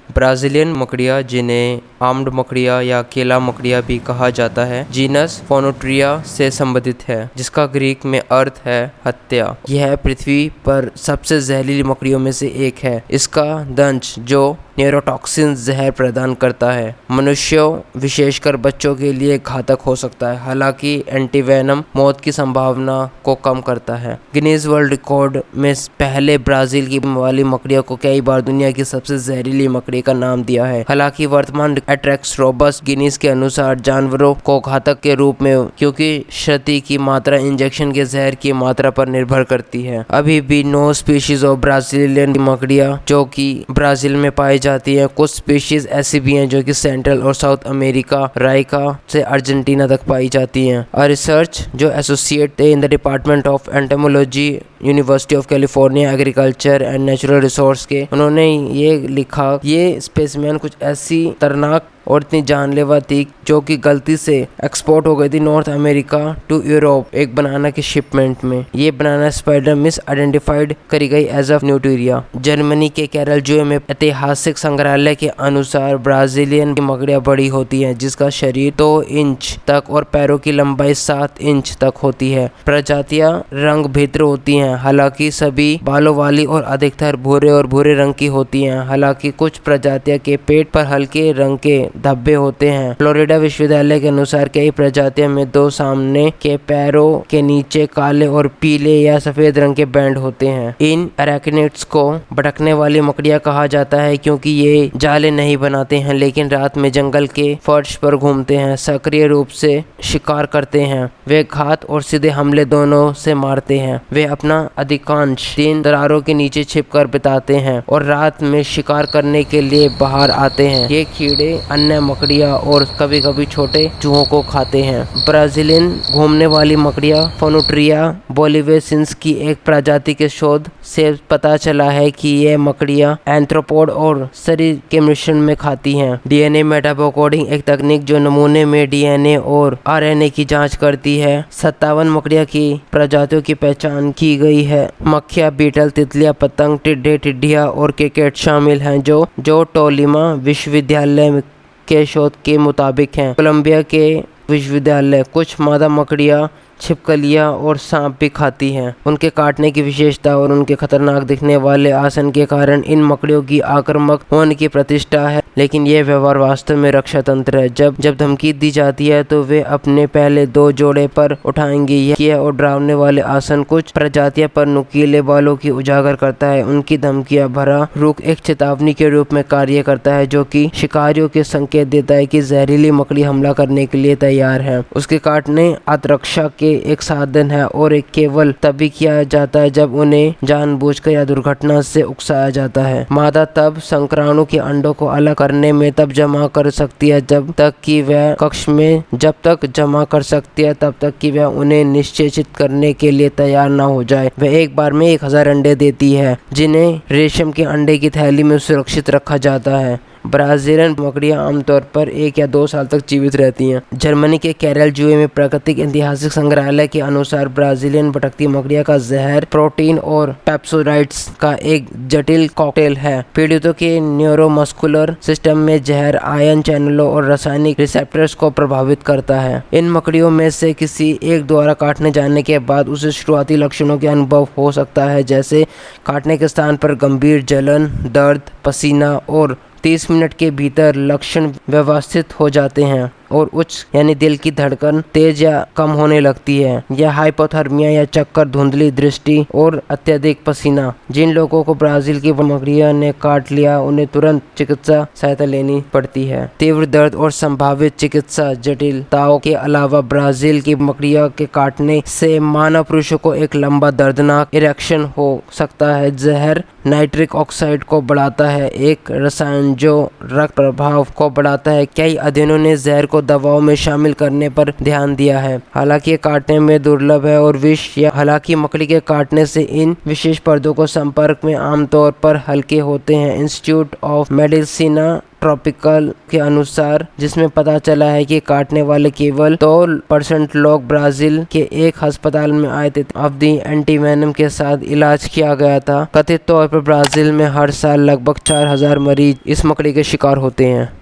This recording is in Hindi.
ब्राजीलियन मकड़ियाँ, जिन्हें आर्म्ड मकड़ियाँ या केला मकड़ियाँ भी कहा जाता है, जीनस फोनोट्रिया से संबंधित है, जिसका ग्रीक में अर्थ है हत्या। यह पृथ्वी पर सबसे जहरीली मकड़ियों में से एक है। इसका दंश, जो न्यूरोटॉक्सिन जहर प्रदान करता है, मनुष्यों विशेषकर बच्चों के लिए घातक हो सकता है। हालांकि एंटीवेनम मौत की संभावना को कम करता है। गिनीज वर्ल्ड रिकॉर्ड में पहले ब्राजील की वाली मकड़ियों को कई बार दुनिया की सबसे जहरीली मकड़ी का नाम दिया है। हालांकि वर्तमान एट्रेक्स रोबस गिनीज के अनुसार जानवरों को घातक के रूप में, क्योंकि क्षति की मात्रा इंजेक्शन के जहर की मात्रा पर निर्भर करती है। अभी भी 9 स्पीशीज ऑफ ब्राजीलियन मकड़ियाँ जो कि ब्राजील में पाई जाती है। कुछ स्पीशीज ऐसी भी हैं जो कि सेंट्रल और साउथ अमेरिका, राइका से अर्जेंटीना तक पाई जाती हैं। और रिसर्च जो associate in the department of entomology, university of California agriculture and natural resource के, उन्होंने ये लिखा, ये स्पेसिमेन कुछ ऐसी खतरनाक और इतनी जानलेवा थी जो कि गलती से एक्सपोर्ट हो गई थी नॉर्थ अमेरिका टू यूरोप एक बनाना की शिपमेंट में। ये बनाना स्पाइडर मिस आइडेंटिफाइड करी गई एज ऑफ न्यूटीरिया। जर्मनी के कैरल जू में ऐतिहासिक संग्रहालय के अनुसार ब्राजीलियन की मकड़ियाँ बड़ी होती हैं, जिसका शरीर 2 इंच तक और पैरों की लंबाई 7 इंच तक होती है। प्रजातियां रंग भिन्न होती हैं, हालांकि सभी बालों वाली और अधिकतर भूरे और भूरे रंग की होती हैं। हालांकि कुछ प्रजातियां के पेट पर हल्के रंग के धब्बे होते हैं। फ्लोरिडा विश्वविद्यालय के अनुसार कई प्रजातियों में 2 सामने के पैरों के नीचे काले और पीले या सफेद रंग के बैंड होते हैं। इन अरैक्निड्स को भटकने वाली मकड़ियां कहा जाता है, क्योंकि ये जाले नहीं बनाते हैं लेकिन रात में जंगल के फर्श पर घूमते हैं, सक्रिय रूप से शिकार करते हैं। वे घात और सीधे हमले दोनों से मारते हैं। वे अपना अधिकांश दिन दरारों के नीचे छिपकर बिताते हैं और रात में शिकार करने के लिए बाहर आते हैं। ये कीड़े अन्य मकड़ियाँ और कभी कभी छोटे चूहों को खाते हैं। ब्राजीलियन घूमने वाली मकड़ियाँ फोनोट्रिया बोलिवेसिंस की एक प्रजाति के शोध से पता चला है कि ये मकड़ियाँ एंथ्रोपोड और शरीर के मिश्रण में खाती हैं। डीएनए मेटाबोकोडिंग एक तकनीक जो नमूने में डीएनए और आरएनए की जांच करती है। 57 मकड़ियाँ की प्रजातियों की पहचान की गई है। मक्खियाँ, बीटल, तितलियाँ, पतंग, टिड्डे, टिड्डियाँ और केकेट शामिल हैं, जो टोलीमा विश्वविद्यालय के शोध के मुताबिक हैं। कोलंबिया के विश्वविद्यालय कुछ मादा मकड़ियाँ छिपकलियाँ और सांप भी खाती हैं। उनके काटने की विशेषता और उनके खतरनाक दिखने वाले आसन के कारण इन मकड़ियों की आक्रामक होने की प्रतिष्ठा है, लेकिन यह व्यवहार वास्तव में रक्षा तंत्र है। जब धमकी दी जाती है तो वे अपने पहले 2 जोड़े पर उठाएंगे। यह और डरावने वाले आसन कुछ प्रजातियों पर नुकीले बालों की उजागर करता है। उनकी धमकियां भरा रुख एक चेतावनी के रूप में कार्य करता है, जो कि शिकारियों के संकेत देता है कि जहरीली मकड़ी हमला करने के लिए तैयार है। उसके काटने आत्मरक्षा के एक साधन है और एक केवल तभी किया जाता है जब उन्हें जानबूझकर या दुर्घटना से उकसाया जाता है। मादा तब शुक्राणु के अंडों को अलग करने में तब जमा कर सकती है जब तक कि वह कक्ष में तब तक कि वह उन्हें निषेचित करने के लिए तैयार ना हो जाए। वह एक बार में 1000 अंडे देती है, जिन्हें रेशम के अंडे की थैली में सुरक्षित रखा जाता है। ब्राजीलियन मकड़ियाँ आमतौर पर 1 या 2 साल तक जीवित रहती हैं। जर्मनी के कैरल जू में प्राकृतिक ऐतिहासिक संग्रहालय के अनुसार ब्राजीलियन भटकती मकड़ियाँ का जहर प्रोटीन और पेप्सोडाइट्स का एक जटिल कॉकटेल है। पीड़ितों के न्यूरोमस्कुलर सिस्टम में जहर आयन चैनलों और रासायनिक रिसेप्टर्स को प्रभावित करता है। इन मकड़ियों में से किसी एक द्वारा काटने जाने के बाद उसे शुरुआती लक्षणों के अनुभव हो सकता है, जैसे काटने के स्थान पर गंभीर जलन, दर्द, पसीना, और 30 मिनट के भीतर लक्षण व्यवस्थित हो जाते हैं और उच्च यानी दिल की धड़कन तेज या कम होने लगती है, या हाइपोथर्मिया या चक्कर, धुंधली दृष्टि और अत्यधिक पसीना। जिन लोगों को ब्राजील की मकड़ियाँ ने काट लिया उन्हें तुरंत चिकित्सा सहायता लेनी पड़ती है। तीव्र दर्द और संभावित चिकित्सा जटिलताओं के अलावा ब्राजील की मकड़ियाँ के काटने से मानव पुरुषों को एक लंबा दर्दनाक इरेक्शन हो सकता है। जहर नाइट्रिक ऑक्साइड को बढ़ाता है, एक रसायन जो रक्त प्रभाव को बढ़ाता है। कई अध्ययनों ने जहर को दवाओं में शामिल करने पर ध्यान दिया है, हालांकि ये काटने में दुर्लभ है और विष या हालांकि मकड़ी के काटने से इन विशेष परदों को संपर्क में आमतौर पर हल्के होते हैं। इंस्टीट्यूट ऑफ मेडिसिना ट्रॉपिकल के अनुसार, जिसमें पता चला है कि काटने वाले केवल 2% लोग ब्राजील के एक अस्पताल में आए थे। अवधि एंटीवेनम के साथ इलाज किया गया था। कथित तौर पर ब्राजील में हर साल लगभग 4000 मरीज इस मकड़ी के शिकार होते हैं।